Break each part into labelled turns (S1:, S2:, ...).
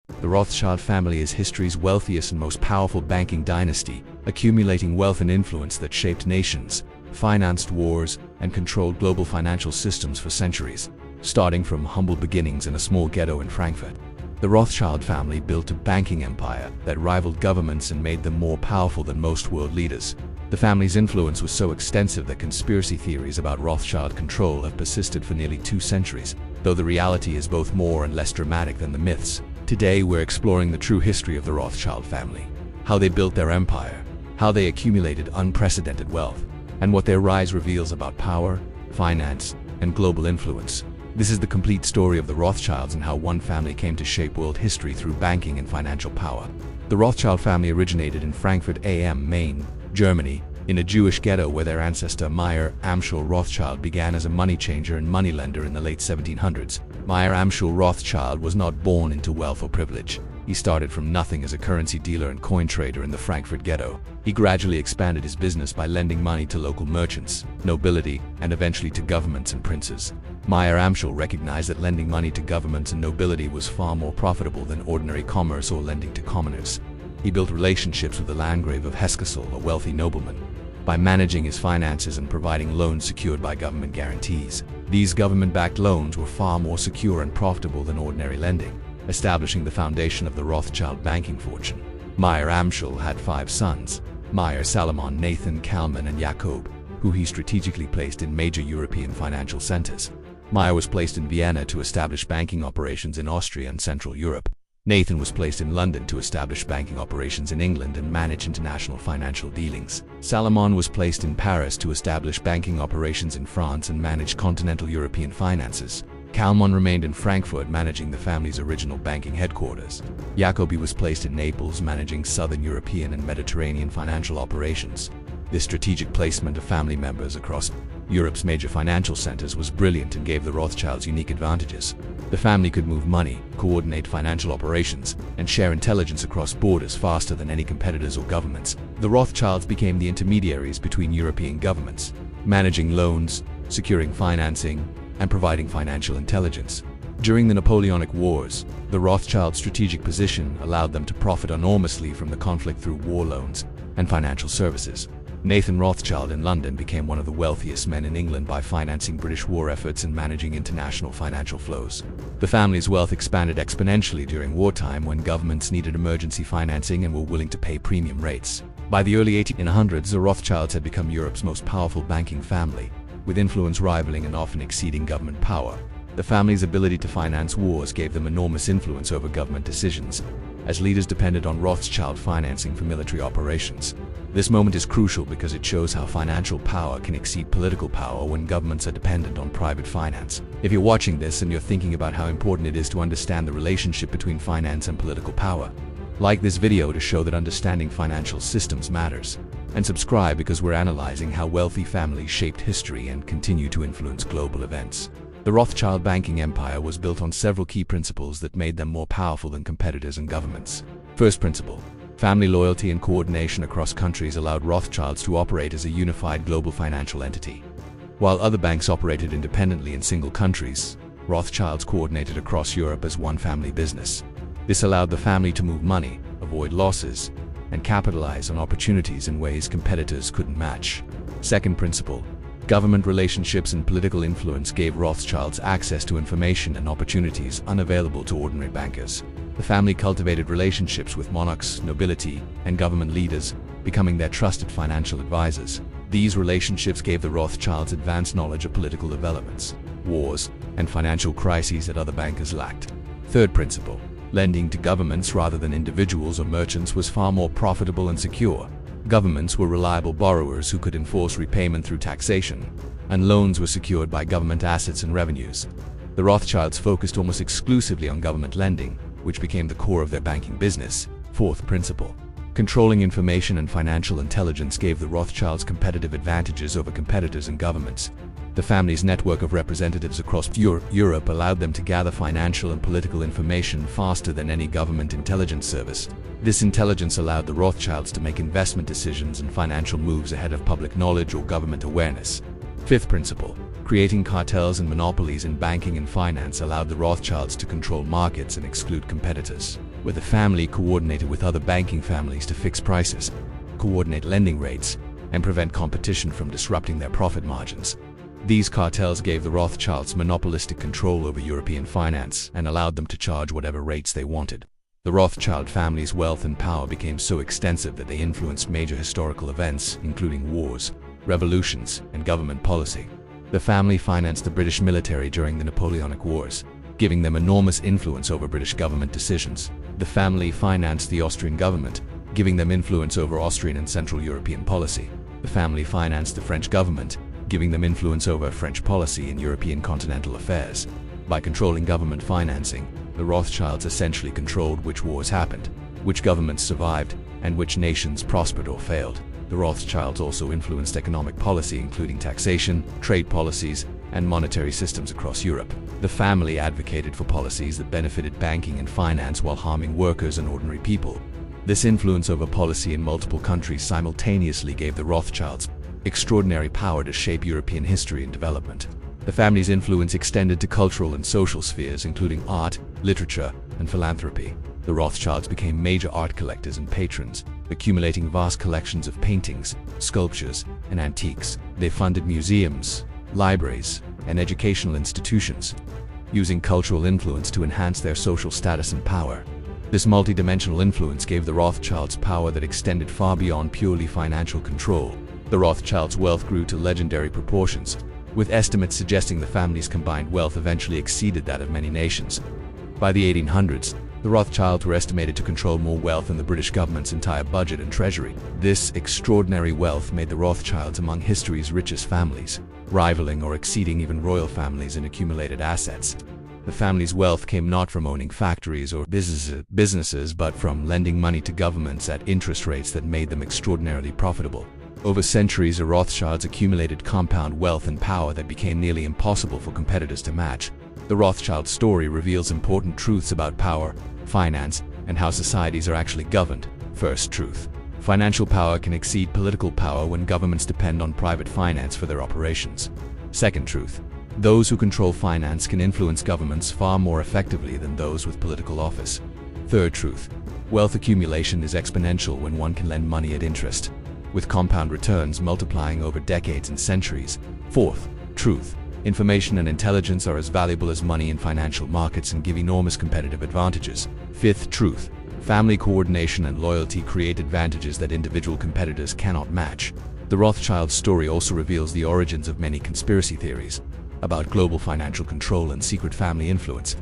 S1: The Rothschild family is history's wealthiest and most powerful banking dynasty, accumulating wealth and influence that shaped nations, financed wars, and controlled global financial systems for centuries. Starting from humble beginnings in a small ghetto in Frankfurt, the Rothschild family built a banking empire that rivaled governments and made them more powerful than most world leaders. The family's influence was so extensive that conspiracy theories about Rothschild control have persisted for nearly 2 centuries, though the reality is both more and less dramatic than the myths. Today we're exploring the true history of the Rothschild family, how they built their empire, how they accumulated unprecedented wealth, and what their rise reveals about power, finance, and global influence. This is the complete story of the Rothschilds and how one family came to shape world history through banking and financial power. The Rothschild family originated in Frankfurt am Main, Germany, in a Jewish ghetto where their ancestor Meyer Amschel Rothschild began as a money changer and moneylender in the late 1700s. Meyer Amschel Rothschild was not born into wealth or privilege. He started from nothing as a currency dealer and coin trader in the Frankfurt ghetto. He gradually expanded his business by lending money to local merchants, nobility, and eventually to governments and princes. Meyer Amschel recognized that lending money to governments and nobility was far more profitable than ordinary commerce or lending to commoners. He built relationships with the Landgrave of Hesse-Kassel, a wealthy nobleman, by managing his finances and providing loans secured by government guarantees. These government-backed loans were far more secure and profitable than ordinary lending, establishing the foundation of the Rothschild banking fortune. Meyer Amschel had 5 sons: Meyer, Salomon, Nathan, Kalman, and Jakob, who he strategically placed in major European financial centers. Meyer was placed in Vienna to establish banking operations in Austria and Central Europe. Nathan was placed in London to establish banking operations in England and manage international financial dealings. Salomon was placed in Paris to establish banking operations in France and manage continental European finances. Kalman remained in Frankfurt managing the family's original banking headquarters. Jacobi was placed in Naples managing southern European and Mediterranean financial operations. This strategic placement of family members across Europe's major financial centers was brilliant and gave the Rothschilds unique advantages. The family could move money, coordinate financial operations, and share intelligence across borders faster than any competitors or governments. The Rothschilds became the intermediaries between European governments, managing loans, securing financing, and providing financial intelligence. During the Napoleonic Wars, the Rothschilds' strategic position allowed them to profit enormously from the conflict through war loans and financial services. Nathan Rothschild in London became one of the wealthiest men in England by financing British war efforts and managing international financial flows. The family's wealth expanded exponentially during wartime when governments needed emergency financing and were willing to pay premium rates. By the early 1800s, the Rothschilds had become Europe's most powerful banking family, with influence rivaling and often exceeding government power. The family's ability to finance wars gave them enormous influence over government decisions, as leaders depended on Rothschild financing for military operations. This moment is crucial because it shows how financial power can exceed political power when governments are dependent on private finance. If you're watching this and you're thinking about how important it is to understand the relationship between finance and political power, like this video to show that understanding financial systems matters. And subscribe because we're analyzing how wealthy families shaped history and continue to influence global events. The Rothschild banking empire was built on several key principles that made them more powerful than competitors and governments. First principle: family loyalty and coordination across countries allowed Rothschilds to operate as a unified global financial entity. While other banks operated independently in single countries, Rothschilds coordinated across Europe as one family business. This allowed the family to move money, avoid losses, and capitalize on opportunities in ways competitors couldn't match. Second principle: government relationships and political influence gave Rothschilds access to information and opportunities unavailable to ordinary bankers. The family cultivated relationships with monarchs, nobility, and government leaders, becoming their trusted financial advisors. These relationships gave the Rothschilds advanced knowledge of political developments, wars, and financial crises that other bankers lacked. Third principle: lending to governments rather than individuals or merchants was far more profitable and secure. Governments were reliable borrowers who could enforce repayment through taxation, and loans were secured by government assets and revenues. The Rothschilds focused almost exclusively on government lending, which became the core of their banking business. Fourth principle: controlling information and financial intelligence gave the Rothschilds competitive advantages over competitors and governments. The family's network of representatives across Europe allowed them to gather financial and political information faster than any government intelligence service. This intelligence allowed the Rothschilds to make investment decisions and financial moves ahead of public knowledge or government awareness. Fifth principle: Creating cartels and monopolies in banking and finance allowed the Rothschilds to control markets and exclude competitors, where the family coordinated with other banking families to fix prices, coordinate lending rates, and prevent competition from disrupting their profit margins. These cartels gave the Rothschilds monopolistic control over European finance and allowed them to charge whatever rates they wanted. The Rothschild family's wealth and power became so extensive that they influenced major historical events, including wars, revolutions, and government policy. The family financed the British military during the Napoleonic Wars, giving them enormous influence over British government decisions. The family financed the Austrian government, giving them influence over Austrian and Central European policy. The family financed the French government, giving them influence over French policy in European continental affairs. By controlling government financing, the Rothschilds essentially controlled which wars happened, which governments survived, and which nations prospered or failed. The Rothschilds also influenced economic policy, including taxation, trade policies, and monetary systems across Europe. The family advocated for policies that benefited banking and finance while harming workers and ordinary people. This influence over policy in multiple countries simultaneously gave the Rothschilds extraordinary power to shape European history and development. The family's influence extended to cultural and social spheres, including art, literature, and philanthropy. The Rothschilds became major art collectors and patrons, accumulating vast collections of paintings, sculptures, and antiques. They funded museums, libraries, and educational institutions, using cultural influence to enhance their social status and power. This multidimensional influence gave the Rothschilds power that extended far beyond purely financial control. The Rothschilds' wealth grew to legendary proportions, with estimates suggesting the family's combined wealth eventually exceeded that of many nations. By the 1800s, the Rothschilds were estimated to control more wealth than the British government's entire budget and treasury. This extraordinary wealth made the Rothschilds among history's richest families, rivaling or exceeding even royal families in accumulated assets. The family's wealth came not from owning factories or businesses, but from lending money to governments at interest rates that made them extraordinarily profitable. Over centuries, the Rothschilds accumulated compound wealth and power that became nearly impossible for competitors to match. The Rothschild story reveals important truths about power, finance, and how societies are actually governed. First truth: financial power can exceed political power when governments depend on private finance for their operations. Second truth: those who control finance can influence governments far more effectively than those with political office. Third truth: wealth accumulation is exponential when one can lend money at interest, with compound returns multiplying over decades and centuries. Fourth truth: information and intelligence are as valuable as money in financial markets and give enormous competitive advantages. Fifth truth: family coordination and loyalty create advantages that individual competitors cannot match. The Rothschild story also reveals the origins of many conspiracy theories about global financial control and secret family influence.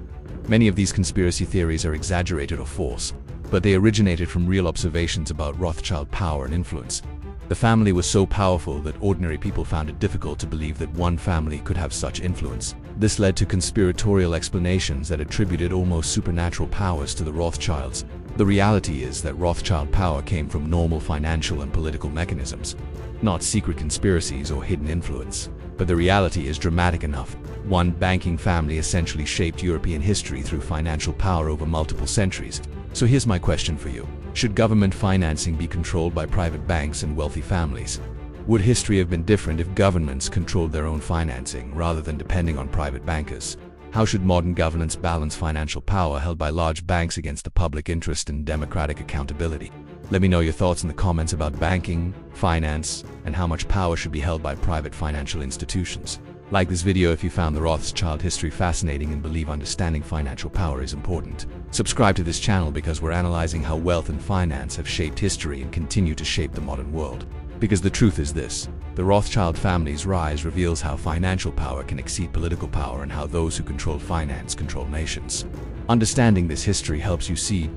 S1: Many of these conspiracy theories are exaggerated or false, but they originated from real observations about Rothschild power and influence. The family was so powerful that ordinary people found it difficult to believe that one family could have such influence. This led to conspiratorial explanations that attributed almost supernatural powers to the Rothschilds. The reality is that Rothschild power came from normal financial and political mechanisms, not secret conspiracies or hidden influence. But the reality is dramatic enough. One banking family essentially shaped European history through financial power over multiple centuries. So here's my question for you. Should government financing be controlled by private banks and wealthy families? Would history have been different if governments controlled their own financing rather than depending on private bankers? How should modern governance balance financial power held by large banks against the public interest and democratic accountability? Let me know your thoughts in the comments about banking, finance, and how much power should be held by private financial institutions. Like this video if you found the Rothschild history fascinating and believe understanding financial power is important. Subscribe to this channel because we're analyzing how wealth and finance have shaped history and continue to shape the modern world. Because the truth is this: the Rothschild family's rise reveals how financial power can exceed political power and how those who control finance control nations. Understanding this history helps you see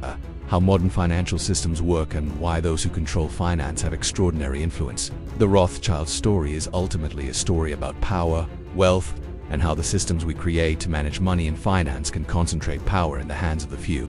S1: how modern financial systems work and why those who control finance have extraordinary influence. The Rothschild story is ultimately a story about power, wealth, and how the systems we create to manage money and finance can concentrate power in the hands of the few.